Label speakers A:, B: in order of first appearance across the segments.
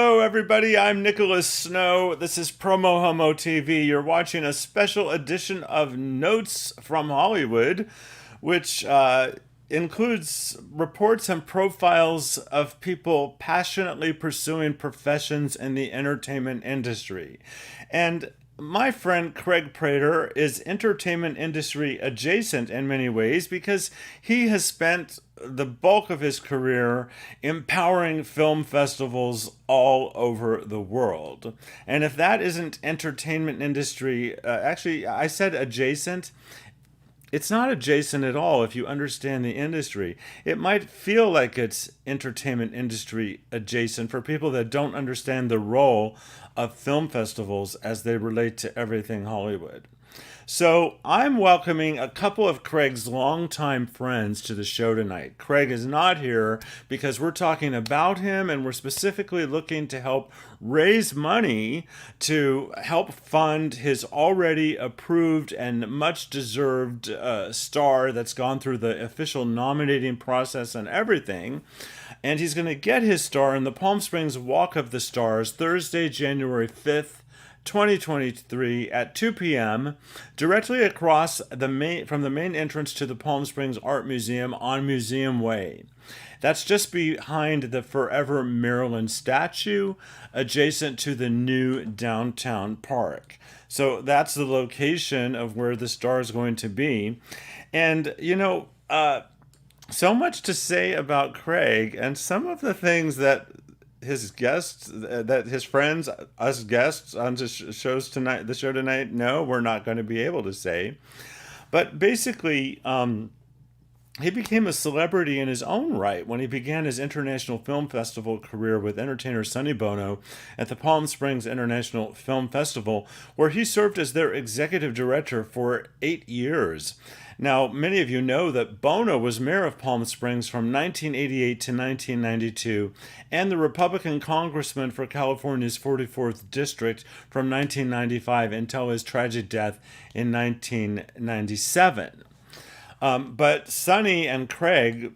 A: Hello, everybody. I'm Nicholas Snow. This is PromoHomo.TV. You're watching a special edition of Notes from Hollywood, which includes reports and profiles of people passionately pursuing professions in the entertainment industry. And my friend Craig Prater is entertainment industry adjacent in many ways because he has spent the bulk of his career empowering film festivals all over the world. And if that isn't entertainment industry, actually, I said adjacent. It's not adjacent at all if you understand the industry. It might feel like it's entertainment industry adjacent for people that don't understand the role of film festivals as they relate to everything Hollywood. So I'm welcoming a couple of Craig's longtime friends to the show tonight. Craig is not here because we're talking about him and we're specifically looking to help raise money to help fund his already approved and much deserved star that's gone through the official nominating process and everything. And he's going to get his star in the Palm Springs Walk of the Stars Thursday, January 5th. 2023 at 2 p.m. directly across from the main entrance to the Palm Springs Art Museum on Museum Way. That's just behind the Forever Marilyn statue, adjacent to the new downtown park. So that's the location of where the star is going to be. And, so much to say about Craig and some of the things that his guests, that his friends, us guests on the show tonight, no, we're not going to be able to say. But basically, he became a celebrity in his own right when he began his international film festival career with entertainer Sonny Bono at the Palm Springs International Film Festival, where he served as their executive director for 8 years. Now, many of you know that Bono was mayor of Palm Springs from 1988 to 1992 and the Republican congressman for California's 44th District from 1995 until his tragic death in 1997. But Sonny and Craig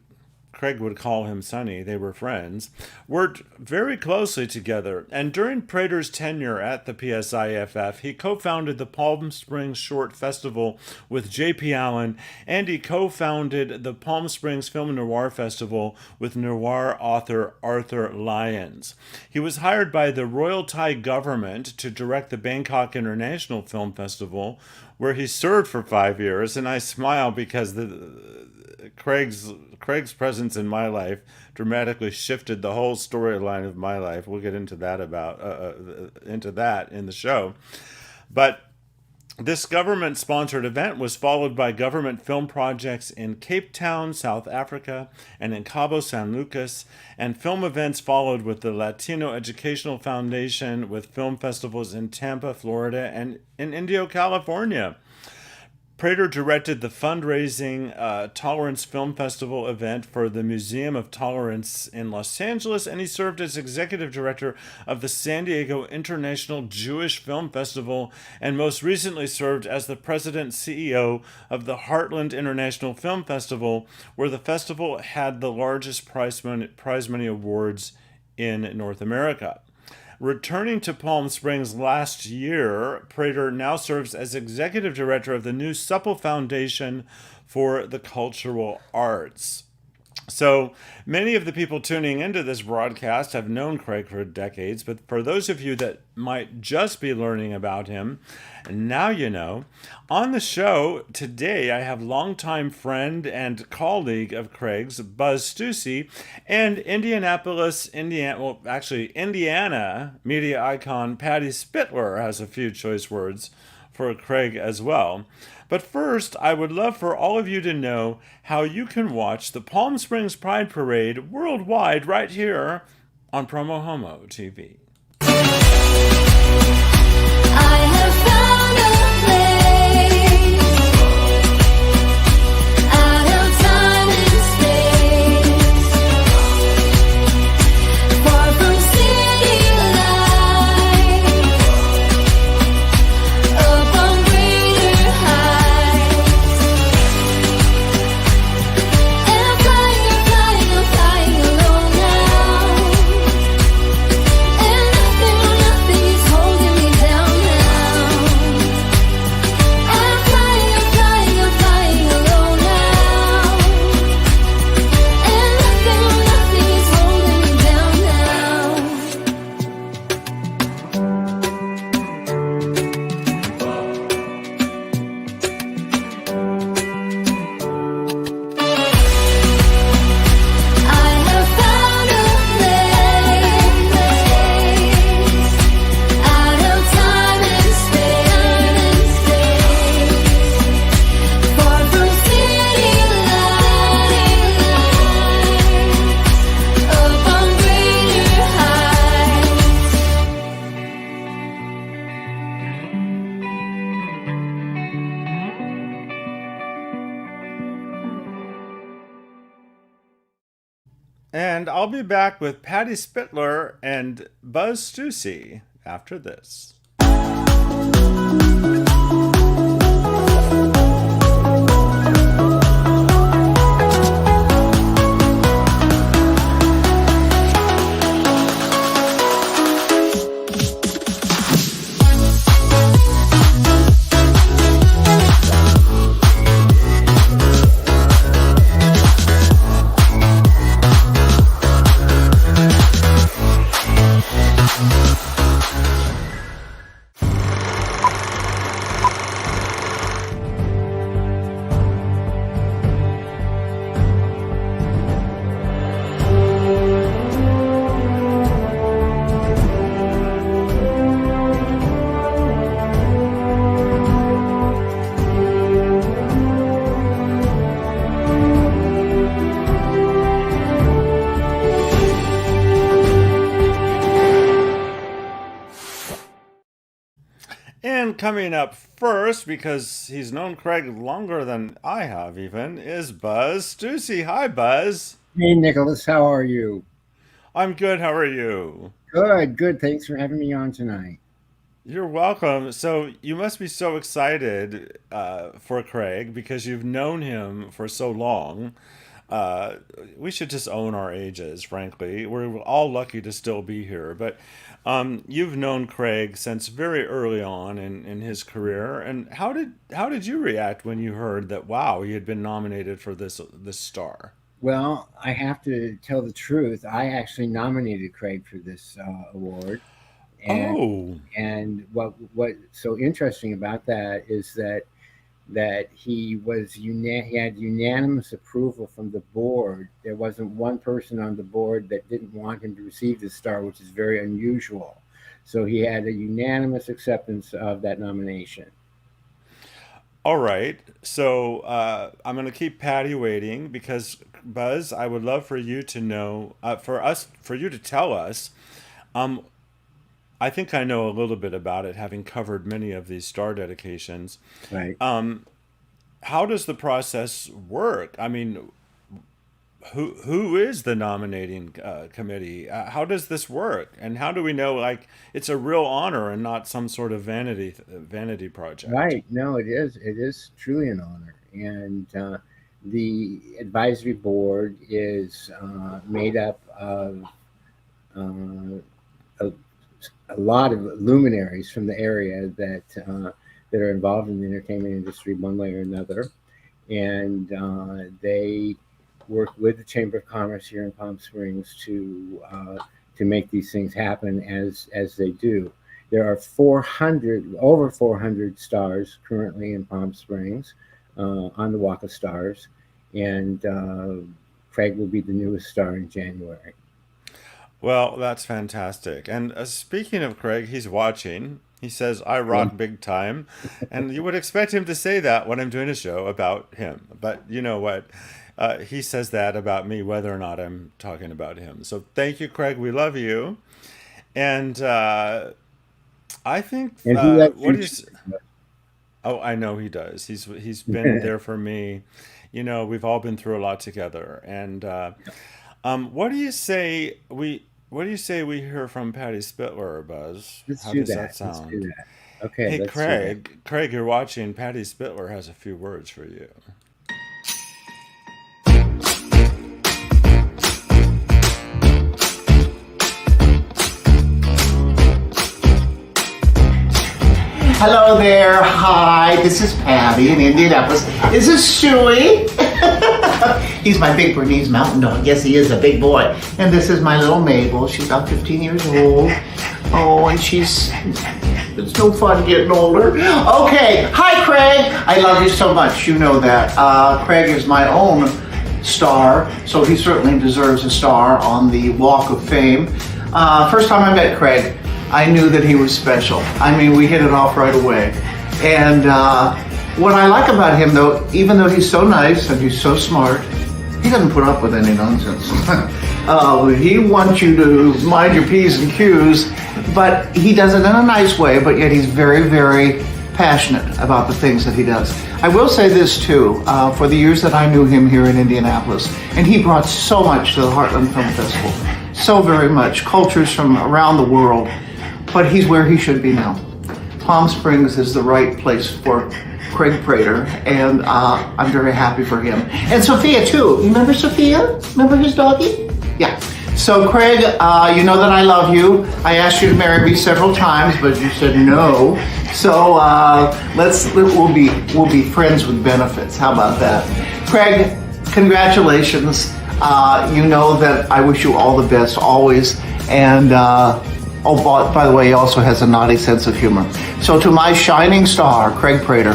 A: would call him Sonny, they were friends, worked very closely together. And during Prater's tenure at the PSIFF, he co-founded the Palm Springs Short Festival with J.P. Allen, and he co-founded the Palm Springs Film and Noir Festival with Noir author Arthur Lyons. He was hired by the Royal Thai government to direct the Bangkok International Film Festival, where he served for 5 years, and I smile because Craig's presence in my life dramatically shifted the whole storyline of my life. We'll get into that in the show. But this government-sponsored event was followed by government film projects in Cape Town, South Africa, and in Cabo San Lucas, and film events followed with the Latino Educational Foundation with film festivals in Tampa, Florida, and in Indio, California. Prater directed the fundraising Tolerance Film Festival event for the Museum of Tolerance in Los Angeles, and he served as executive director of the San Diego International Jewish Film Festival, and most recently served as the president and CEO of the Heartland International Film Festival, where the festival had the largest prize money awards in North America. Returning to Palm Springs last year, Prater now serves as executive director of the new Supple Foundation for the Cultural Arts. So many of the people tuning into this broadcast have known Craig for decades, but for those of you that might just be learning about him, now you know. On the show today, I have longtime friend and colleague of Craig's, Buzz Stussy, and Indiana media icon Patty Spitler has a few choice words for Craig as well. But first, I would love for all of you to know how you can watch the Palm Springs Pride Parade worldwide right here on PromoHomo.TV.
B: I have found a place out of time and space, far from city life, up on greater heights, and I'm flying alone now, and
A: and I'll be back with Patty Spittler and Buzz Stussy after this. And coming up first, because he's known Craig longer than I have even, is Buzz Stussy. Hi, Buzz.
C: Hey, Nicholas, how are you?
A: I'm good. How are you?
C: Good, good. Thanks for having me on tonight.
A: You're welcome. So you must be so excited for Craig because you've known him for so long. Uh, we should just own our ages, frankly. We're all lucky to still be here. But you've known Craig since very early on in his career. And how did you react when you heard that, wow, he had been nominated for this star?
C: Well, I have to tell the truth. I actually nominated Craig for this award, and
A: Oh,
C: and what so interesting about that is that he had unanimous approval from the board. There wasn't one person on the board that didn't want him to receive this star, which is very unusual. So he had a unanimous acceptance of that nomination.
A: all right. So I'm going to keep Patty waiting because, Buzz, I would love for you to know, for you to tell us. Um, I think I know a little bit about it, having covered many of these star dedications.
C: Right.
A: Um, how does the process work? I mean, who is the nominating committee? How does this work? And how do we know like it's a real honor and not some sort of vanity project?
C: Right. No, it is. It is truly an honor. And the advisory board is made up of uh, a, a lot of luminaries from the area that are involved in the entertainment industry one way or another. And they work with the Chamber of Commerce here in Palm Springs to make these things happen as they do. There are over 400 stars currently in Palm Springs on the Walk of Stars, and Craig will be the newest star in January.
A: Well, that's fantastic. And speaking of Craig, he's watching. He says, I
C: Um,
A: rock big time. And you would expect him to say that when I'm doing a show about him. But you know what? He says that about me, whether or not I'm talking about him. So thank you, Craig. We love you. And I think,
C: and he lets
A: what
C: you
A: is, oh, I know he does. He's been there for me. You know, we've all been through a lot together. And what do you say we hear from Patty Spittler, Buzz?
C: let's
A: How
C: do
A: does that
C: that. Let's do
A: sound?
C: that. Okay,
A: Hey,
C: let's do that.
A: Craig, you're watching. Patty Spittler has a few words for you.
D: Hello there. Hi, this is Patty in Indianapolis. Is this Shuey? He's my big Bernese mountain dog. Yes, he is a big boy. And this is my little Mabel. She's about 15 years old. Oh, and it's no fun getting older. Okay. Hi, Craig. I love you so much. You know that. Craig is my own star, so he certainly deserves a star on the Walk of Fame. First time I met Craig, I knew that he was special. I mean, we hit it off right away. And what I like about him, though, even though he's so nice and he's so smart, he doesn't put up with any nonsense. He wants you to mind your P's and Q's, but he does it in a nice way, but yet he's very, very passionate about the things that he does. I will say this too, for the years that I knew him here in Indianapolis, and he brought so much to the Heartland Film Festival, so very much, cultures from around the world, but he's where he should be now. Palm Springs is the right place for Craig Prater, and I'm very happy for him. And Sophia too, you remember Sophia? Remember his doggie? Yeah. So Craig, you know that I love you. I asked you to marry me several times, but you said no. So we'll be friends with benefits. How about that? Craig, congratulations. You know that I wish you all the best always. And by the way, he also has a naughty sense of humor. So to my shining star, Craig Prater,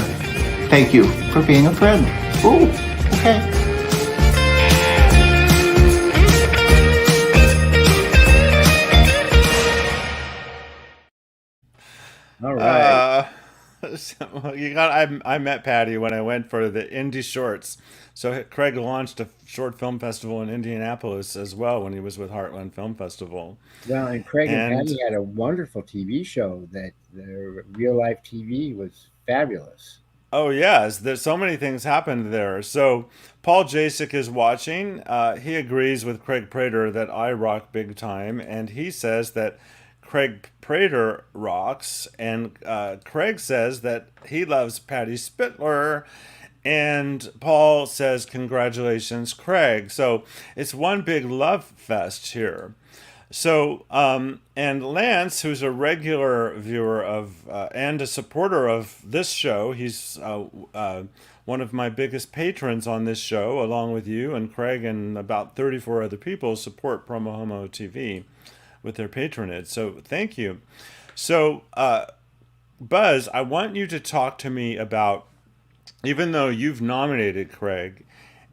D: thank you for being a friend. Ooh, okay.
C: All right.
A: I met Patty when I went for the Indie Shorts. So Craig launched a short film festival in Indianapolis as well when he was with Heartland Film Festival.
C: Well, and Craig and
A: And
C: Patty had a wonderful TV show that the real life TV was fabulous.
A: oh yes, there's so many things happened there. So Paul Jasek is watching. He agrees with Craig Prater that I rock big time, and he says that Craig Prater rocks, and Craig says that he loves Patty Spitler, and Paul says congratulations, Craig. So it's one big love fest here. So, and Lance, who's a regular viewer of and a supporter of this show, he's one of my biggest patrons on this show, along with you and Craig and about 34 other people support PromoHomo.TV with their patronage. So thank you. So, Buzz, I want you to talk to me about, even though you've nominated Craig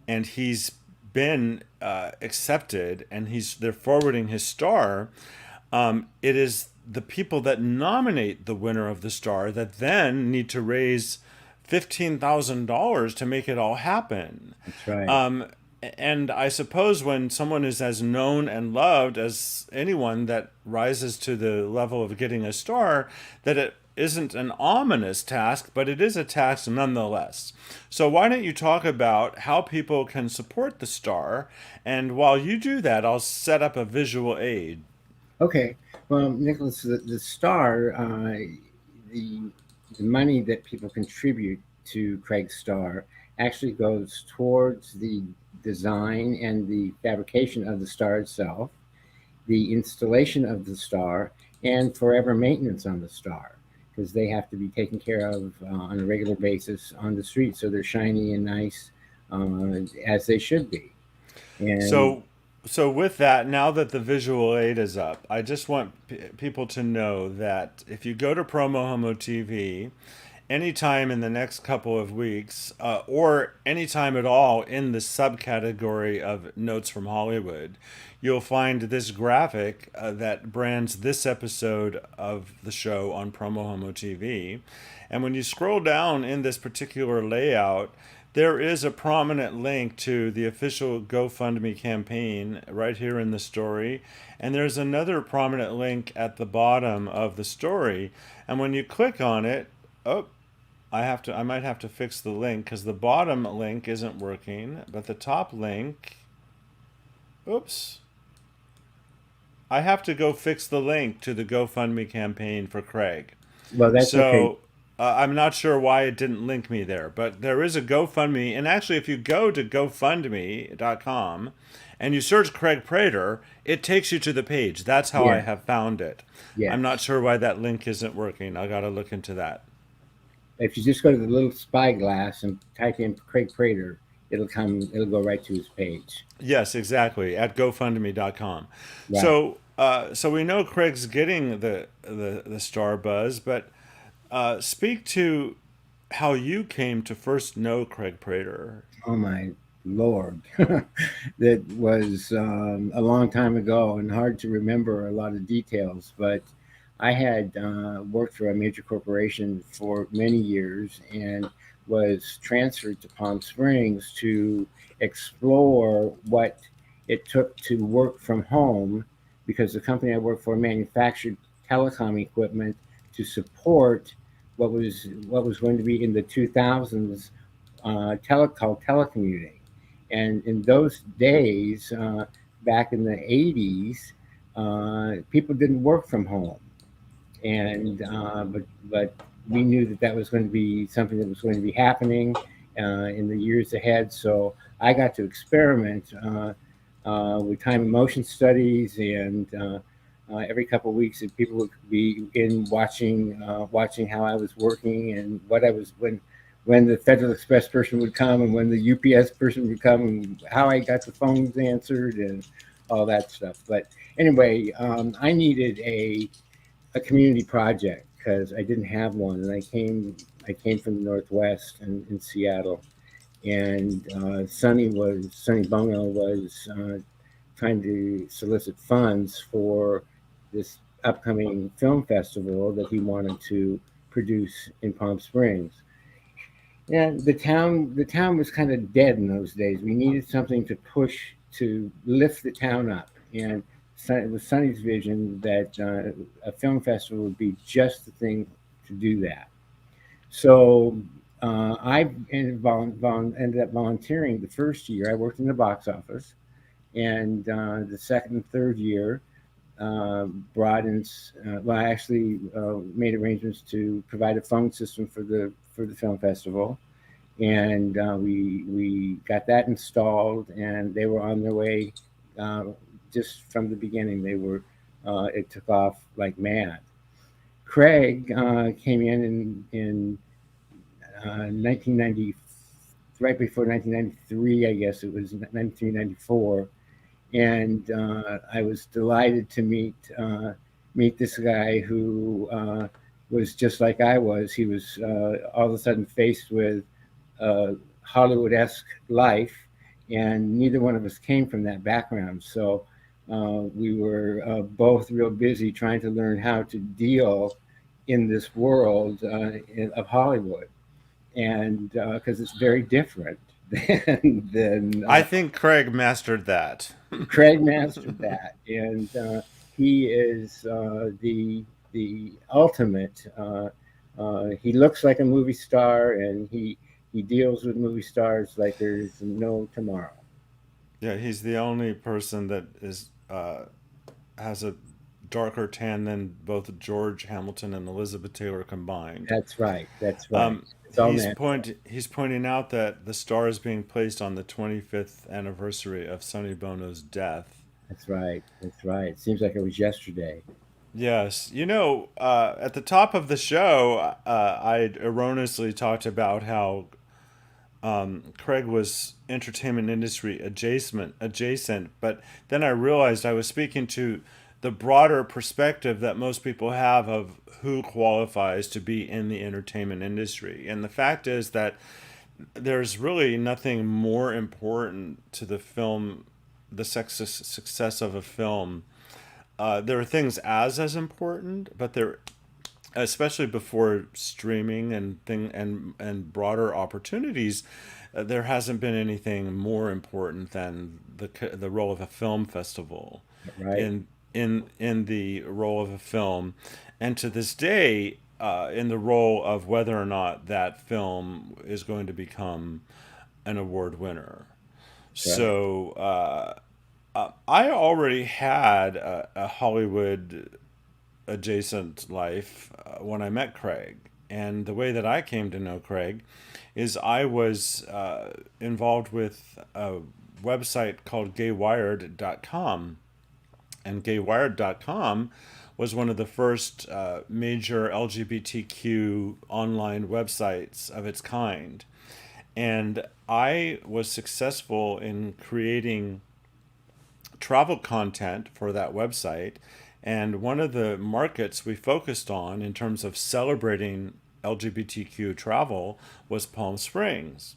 A: and he's been accepted and they're forwarding his star, it is the people that nominate the winner of the star that then need to raise $15,000 to make it all happen.
C: That's right.
A: And I suppose when someone is as known and loved as anyone that rises to the level of getting a star, that it isn't an ominous task, but it is a task nonetheless. So why don't you talk about how people can support the star? And while you do that, I'll set up a visual aid.
C: Okay. Well, Nicholas, the star, the money that people contribute to Craig's star actually goes towards the design and the fabrication of the star itself, the installation of the star, and forever maintenance on the star, because they have to be taken care of on a regular basis on the street, so they're shiny and nice as they should be. And
A: So with that, now that the visual aid is up, I just want people to know that if you go to PromoHomo TV, anytime in the next couple of weeks, or anytime at all in the subcategory of Notes from Hollywood, you'll find this graphic that brands this episode of the show on PromoHomo TV. And when you scroll down in this particular layout, there is a prominent link to the official GoFundMe campaign right here in the story. And there's another prominent link at the bottom of the story. And when you click on it, I might have to fix the link because the bottom link isn't working, but the top link, oops. I have to go fix the link to the GoFundMe campaign for Craig.
C: well, that's okay.
A: So I'm not sure why it didn't link me there, but there is a GoFundMe. And actually, if you go to GoFundMe.com and you search Craig Prater, it takes you to the page. That's how I
C: Yeah.
A: have found it.
C: Yeah.
A: I'm not sure why that link isn't working. I got to look into that.
C: If you just go to the little spyglass and type in Craig Prater, it'll go right to his page.
A: Yes, exactly, at GoFundMe.com.
C: Right.
A: So we know Craig's getting the star, Buzz, but speak to how you came to first know Craig Prater.
C: Oh my Lord. That was a long time ago and hard to remember a lot of details, but I had worked for a major corporation for many years and was transferred to Palm Springs to explore what it took to work from home, because the company I worked for manufactured telecom equipment to support what was going to be in the 2000s called telecommuting. And in those days, back in the 80s, people didn't work from home. And but we knew that that was going to be something that was going to be happening in the years ahead. So I got to experiment with time and motion studies, and every couple of weeks, people would be in watching how I was working and what I was when the Federal Express person would come and when the UPS person would come and how I got the phones answered and all that stuff. But anyway, I needed a community project because I didn't have one, and I came from the Northwest and in Seattle, and Sonny Bono was trying to solicit funds for this upcoming film festival that he wanted to produce in Palm Springs. And the town was kind of dead in those days. We needed something to push to lift the town up, and it was Sonny's vision that a film festival would be just the thing to do that. So I ended up volunteering the first year. I worked in the box office, and the second and third year brought in. Well, I actually made arrangements to provide a phone system for the film festival, and we got that installed, and they were on their way. Uh, just from the beginning, it took off like mad. Craig came in 1990, right before 1993, I guess it was 1994, and I was delighted to meet this guy who was just like I was. He was all of a sudden faced with Hollywood-esque life, and neither one of us came from that background. So we were both real busy trying to learn how to deal in this world of Hollywood, and because it's very different than
A: I think Craig mastered that.
C: Craig mastered that, and he is the ultimate. He looks like a movie star, and he deals with movie stars like there's no tomorrow.
A: Yeah, he's the only person that is has a darker tan than both George Hamilton and Elizabeth Taylor combined.
C: That's right. That's right. It's all
A: He's
C: natural.
A: he's pointing out that the star is being placed on the 25th anniversary of Sonny Bono's death.
C: That's right. That's right. It seems like it was yesterday.
A: Yes, at the top of the show, I erroneously talked about how Craig was entertainment industry adjacent, but then I realized I was speaking to the broader perspective that most people have of who qualifies to be in the entertainment industry. And the fact is that there's really nothing more important to the success of a film. There are things as important, but there, especially before streaming and broader opportunities, there hasn't been anything more important than the role of a film festival
C: Right.
A: in the role of a film, and to this day, in the role of whether or not that film is going to become an award winner.
C: Right.
A: So I already had a Hollywood adjacent life when I met Craig. And the way that I came to know Craig is I was involved with a website called gaywired.com. And gaywired.com was one of the first major LGBTQ online websites of its kind. And I was successful in creating travel content for that website. And one of the markets we focused on in terms of celebrating LGBTQ travel was Palm Springs.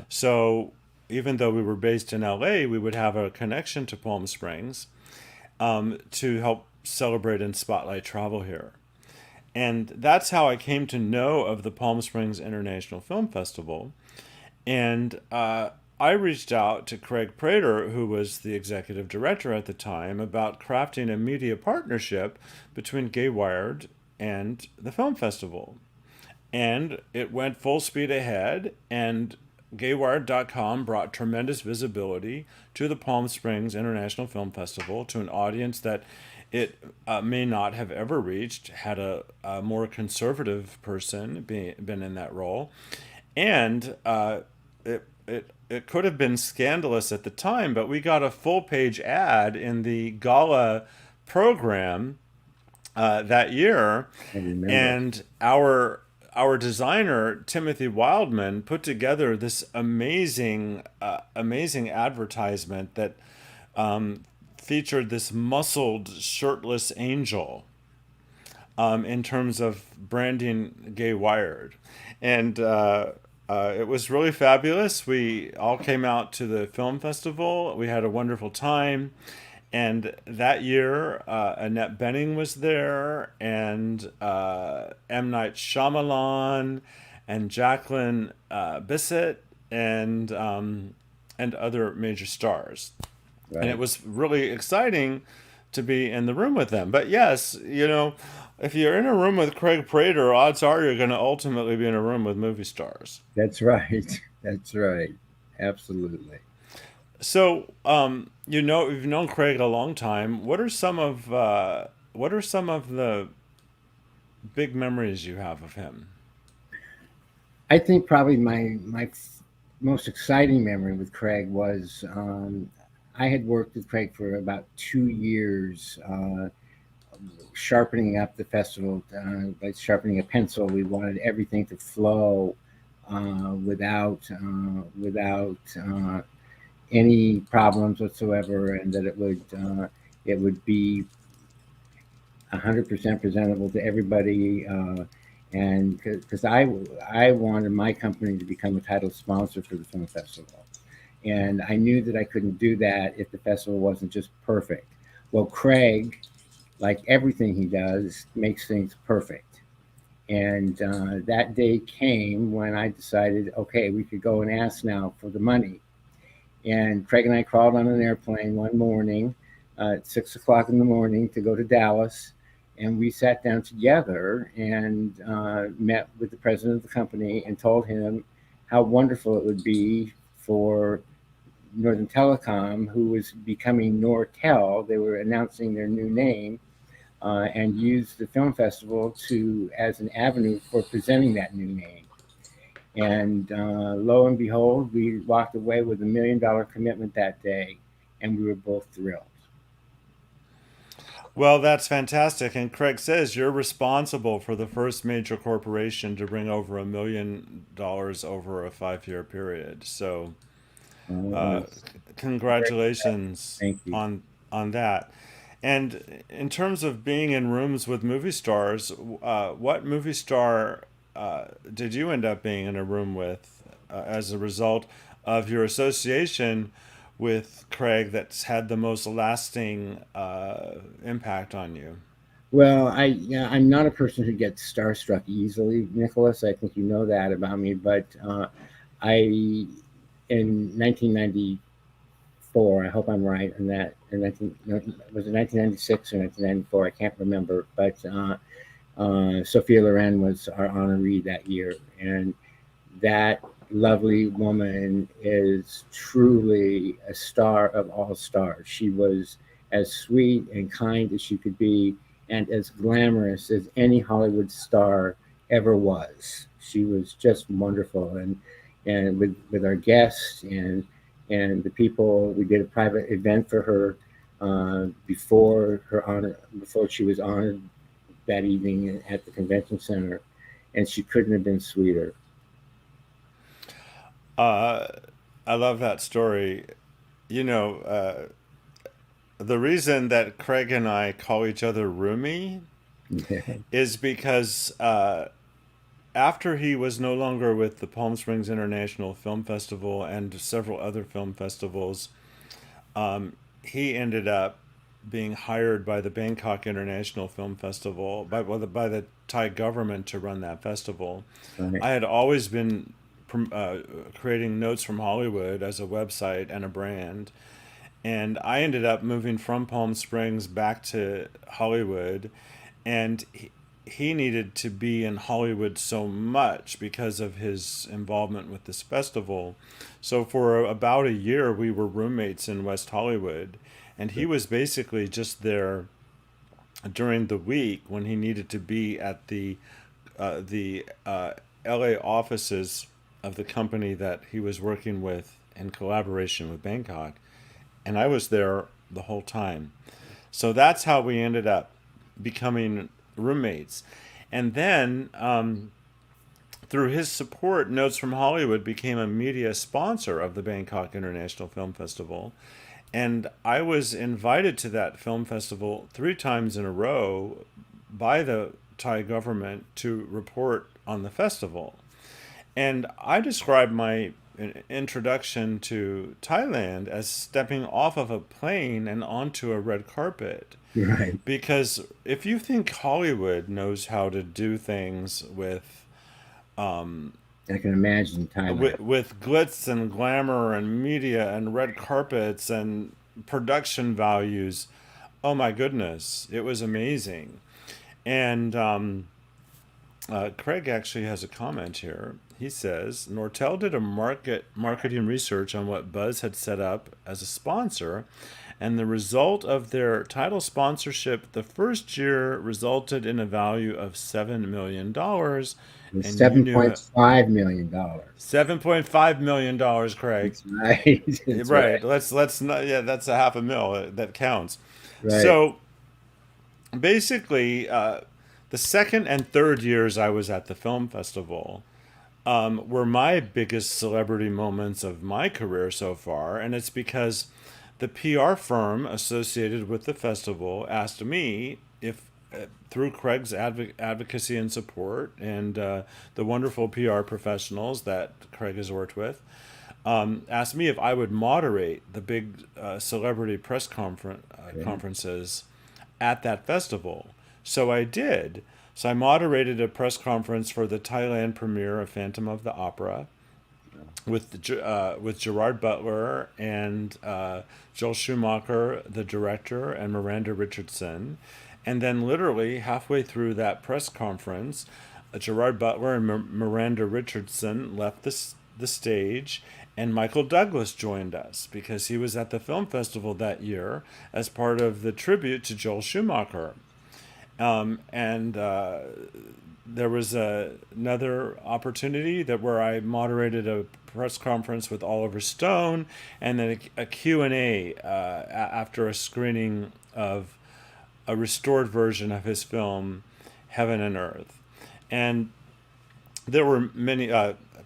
A: So even though we were based in LA, we would have a connection to Palm Springs to help celebrate and spotlight travel here. And that's how I came to know of the Palm Springs International Film Festival. And I reached out to Craig Prater, who was the executive director at the time, about crafting a media partnership between Gay Wired and the film festival. And it went full speed ahead. And Gaywired.com brought tremendous visibility to the Palm Springs International Film Festival to an audience that it may not have ever reached had a more conservative person been in that role. And it could have been scandalous at the time, but we got a full page ad in the gala program that year,
C: I remember.
A: and our designer Timothy Wildman put together this amazing advertisement that featured this muscled, shirtless angel in terms of branding Gay Wired. And it was really fabulous. We all came out to the film festival. We had a wonderful time. And that year, Annette Bening was there, and M. Night Shyamalan, and Jacqueline Bisset, and other major stars.
C: Right.
A: And it was really exciting to be in the room with them. But yes, if you're in a room with Craig Prater, odds are you're going to ultimately be in a room with movie stars.
C: That's right. That's right. Absolutely.
A: So, you've known Craig a long time. What are some of the big memories you have of him?
C: I think probably my most exciting memory with Craig was I had worked with Craig for about 2 years, sharpening up the festival, like sharpening a pencil. We wanted everything to flow without any problems whatsoever, and that it would be 100% presentable to everybody. And because I wanted my company to become a title sponsor for the film festival, and I knew that I couldn't do that if the festival wasn't just perfect. Well, Craig, like everything he does, makes things perfect. And that day came when I decided, okay, we could go and ask now for the money. And Craig and I crawled on an airplane one morning at 6 o'clock in the morning to go to Dallas. And we sat down together and met with the president of the company and told him how wonderful it would be for Northern Telecom, who was becoming Nortel. They were announcing their new name, and use the film festival as an avenue for presenting that new name. And lo and behold, we walked away with $1 million commitment that day, and we were both thrilled.
A: Well, that's fantastic. And Craig says you're responsible for the first major corporation to bring over $1 million over a 5-year period. So, congratulations
C: Thank you.
A: on that. And in terms of being in rooms with movie stars, what movie star did you end up being in a room with as a result of your association with Craig that's had the most lasting impact on you?
C: Well, I'm not a person who gets starstruck easily, Nicholas. I think you know that about me. But in 1994, I hope I'm right in that. Was it 1996 or 1994? I can't remember. But Sophia Loren was our honoree that year, and that lovely woman is truly a star of all stars. She was as sweet and kind as she could be, and as glamorous as any Hollywood star ever was. She was just wonderful, and with our guests and the people, we did a private event for her before she was honored that evening at the convention center, and she couldn't have been sweeter.
A: I love that story. The reason that Craig and I call each other roomie is because after he was no longer with the Palm Springs International Film Festival and several other film festivals, he ended up being hired by the Bangkok International Film Festival, by the Thai government, to run that festival.
C: Right.
A: I had always been creating Notes from Hollywood as a website and a brand. And I ended up moving from Palm Springs back to Hollywood. And he needed to be in Hollywood so much because of his involvement with this festival. So for about a year, we were roommates in West Hollywood, and he was basically just there during the week when he needed to be at the LA offices of the company that he was working with in collaboration with Bangkok, and I was there the whole time. So that's how we ended up becoming roommates. And then through his support, Notes from Hollywood became a media sponsor of the Bangkok International Film Festival. And I was invited to that film festival 3 times in a row by the Thai government to report on the festival. And I described my introduction to Thailand as stepping off of a plane and onto a red carpet.
C: Right.
A: Because if you think Hollywood knows how to do things with
C: I can imagine Thailand.
A: with glitz and glamour and media and red carpets and production values, oh my goodness, it was amazing. And Craig actually has a comment here. He says Nortel did a marketing research on what Buzz had set up as a sponsor, and the result of their title sponsorship the first year resulted in a value of $7 million.
C: It's
A: And
C: $7.5 million.
A: $7.5 million, Craig.
C: That's right. That's
A: Right. Let's not. Yeah, that's a half a mil. That counts.
C: Right.
A: So basically, the second and third years I was at the film festival were my biggest celebrity moments of my career so far, and it's because the PR firm associated with the festival asked me if, through Craig's advocacy and support, and the wonderful PR professionals that Craig has worked with, asked me if I would moderate the big celebrity press conferences at that festival. So I did. So I moderated a press conference for the Thailand premiere of Phantom of the Opera with Gerard Butler and Joel Schumacher, the director, and Miranda Richardson. And then literally halfway through that press conference, Gerard Butler and Miranda Richardson left the stage, and Michael Douglas joined us because he was at the film festival that year as part of the tribute to Joel Schumacher. And there was another opportunity where I moderated a press conference with Oliver Stone, and then a Q&A after a screening of a restored version of his film Heaven and Earth. And there were many.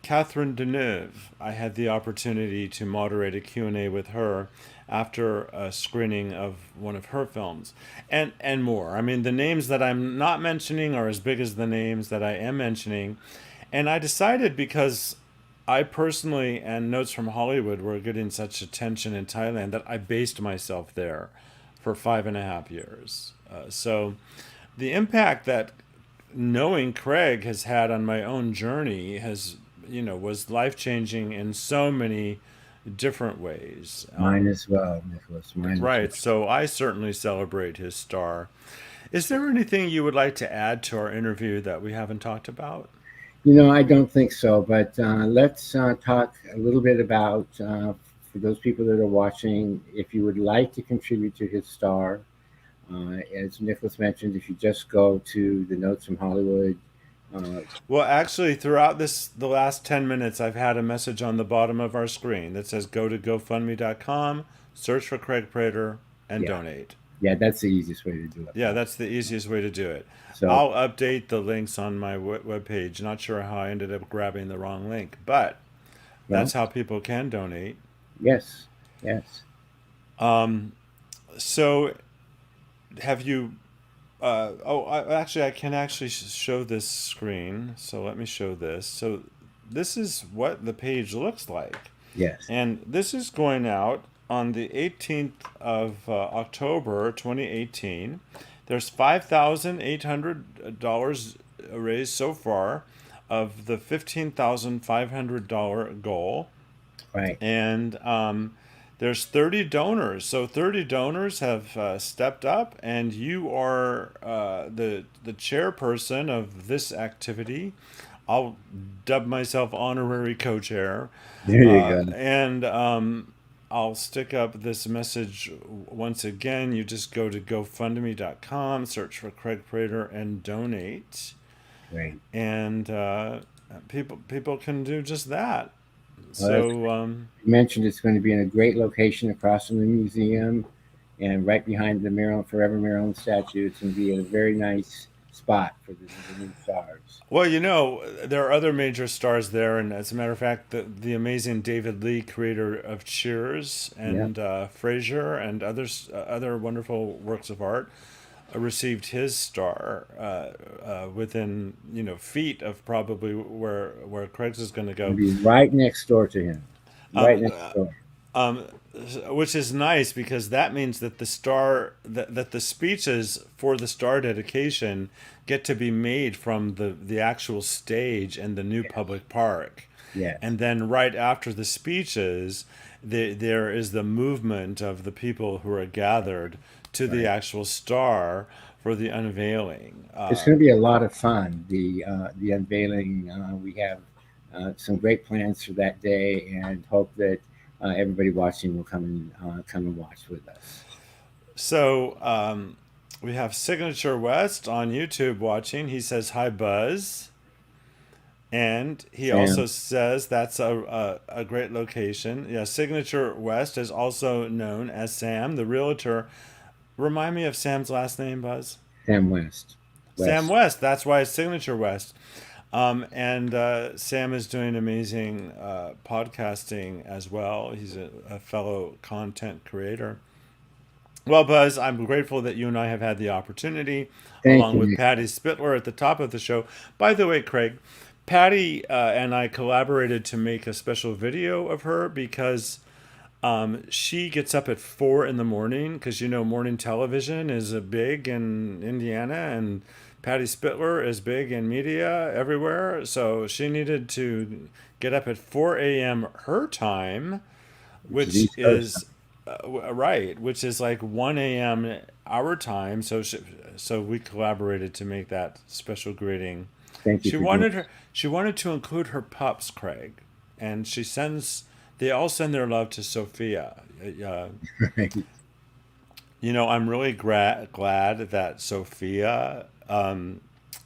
A: Catherine Deneuve, I had the opportunity to moderate a Q&A with her after a screening of one of her films, and more. I mean, the names that I'm not mentioning are as big as the names that I am mentioning. And I decided, because I personally and Notes from Hollywood were getting such attention in Thailand, that I based myself there for 5.5 years. So the impact that knowing Craig has had on my own journey was life-changing in so many different ways.
C: Mine as well, Nicholas. Mine
A: Right.
C: as
A: So I certainly celebrate his star. Is there anything you would like to add to our interview that we haven't talked about?
C: well. I don't think so, but let's talk a little bit about, for those people that are watching, if you would like to contribute to his star, as Nicholas mentioned, if you just go to the Notes from Hollywood.
A: Well, actually, throughout the last 10 minutes, I've had a message on the bottom of our screen that says go to GoFundMe.com, search for Craig Prater, and
C: Yeah.
A: donate.
C: Yeah, that's the easiest way to do it.
A: Yeah, that's the easiest way to do it.
C: So
A: I'll update the links on my webpage. Not sure how I ended up grabbing the wrong link, but that's how people can donate.
C: yes.
A: So, have you? I can actually show this screen. So let me show this. So this is what the page looks like,
C: Yes.
A: and this is going out on the 18th of October, 2018. There's $5,800 raised so far of the $15,500 goal.
C: Right.
A: And There's 30 donors. So 30 donors have stepped up, and you are the chairperson of this activity. I'll dub myself honorary co-chair.
C: There you go.
A: And I'll stick up this message once again. You just go to GoFundMe.com, search for Craig Prater, and donate.
C: Great.
A: And people can do just that.
C: Well,
A: So
C: you mentioned it's going to be in a great location across from the museum and right behind the Forever Marilyn statue. It's going to be a very nice spot for the new stars.
A: well, there are other major stars there, and as a matter of fact, the amazing David Lee, creator of Cheers and Frasier and other wonderful works of art, received his star within feet of probably where Craig's is going to go.
C: It'll be right next door to him. Right next door.
A: Which is nice because that means that that the speeches for the star dedication get to be made from the actual stage in the new public park.
C: Yes.
A: And then right after the speeches, there is the movement of the people who are gathered to the actual star for the unveiling.
C: It's going to be a lot of fun. The unveiling. We have some great plans for that day, and hope that everybody watching will come and watch with us.
A: So we have Signature West on YouTube watching. He says, "Hi, Buzz." And he
C: Sam.
A: also says that's a great location. Yeah, Signature West is also known as Sam, the realtor. Remind me of Sam's last name, Buzz.
C: Sam West.
A: Sam West. That's why it's Signature West. And Sam is doing amazing podcasting as well. He's a fellow content creator. Well, Buzz, I'm grateful that you and I have had the opportunity, along with Patty Spitler at the top of the show. By the way, Craig, Patty and I collaborated to make a special video of her because she gets up at 4 in the morning because, morning television is big in Indiana, and Patty Spitler is big in media everywhere. So she needed to get up at 4 a.m. her time, which is which is like 1 a.m. our time. So we collaborated to make that special greeting.
C: Thank you.
A: She wanted to include her pups, Craig, and they all send their love to Sophia. I'm really glad that Sophia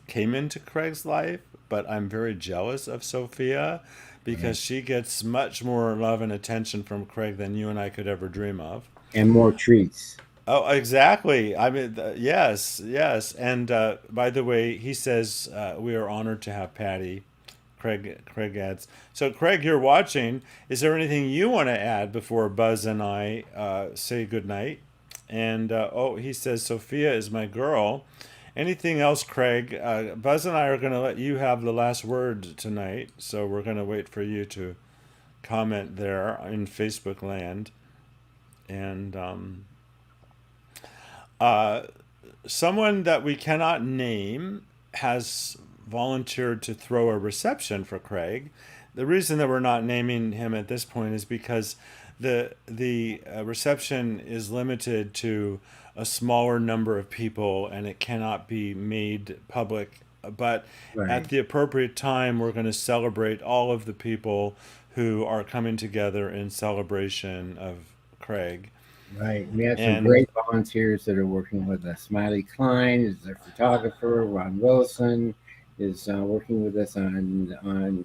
A: came into Craig's life, but I'm very jealous of Sophia because she gets much more love and attention from Craig than you and I could ever dream of.
C: And more treats.
A: Oh, exactly. I mean, yes. And by the way, he says we are honored to have Patty. Craig adds. So, Craig, you're watching. Is there anything you want to add before Buzz and I say goodnight? And he says Sophia is my girl. Anything else, Craig? Buzz and I are going to let you have the last word tonight. So we're going to wait for you to comment there in Facebook land. And someone that we cannot name has volunteered to throw a reception for Craig. The reason that we're not naming him at this point is because the reception is limited to a smaller number of people and it cannot be made public. But at the appropriate time, we're going to celebrate all of the people who are coming together in celebration of Craig.
C: Right. We have some great volunteers that are working with us. Smiley Klein is their photographer. Ron Wilson is working with us on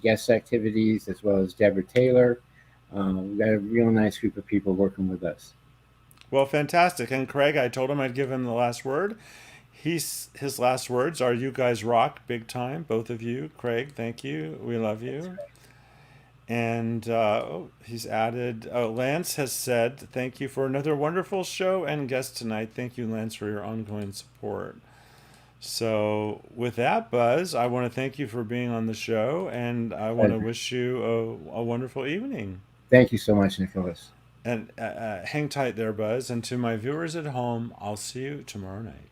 C: guest activities, as well as Deborah Taylor. We've got a real nice group of people working with us.
A: Well, fantastic. And Craig, I told him I'd give him the last word. His last words are, "You guys rock big time, both of you." Craig, thank you. We love you. Right. And he's added, Lance has said, "Thank you for another wonderful show and guest tonight." Thank you, Lance, for your ongoing support. So with that, Buzz, I want to thank you for being on the show, and I want to wish you a wonderful evening.
C: Thank you so much, Nicholas.
A: And hang tight there, Buzz. And to my viewers at home, I'll see you tomorrow night.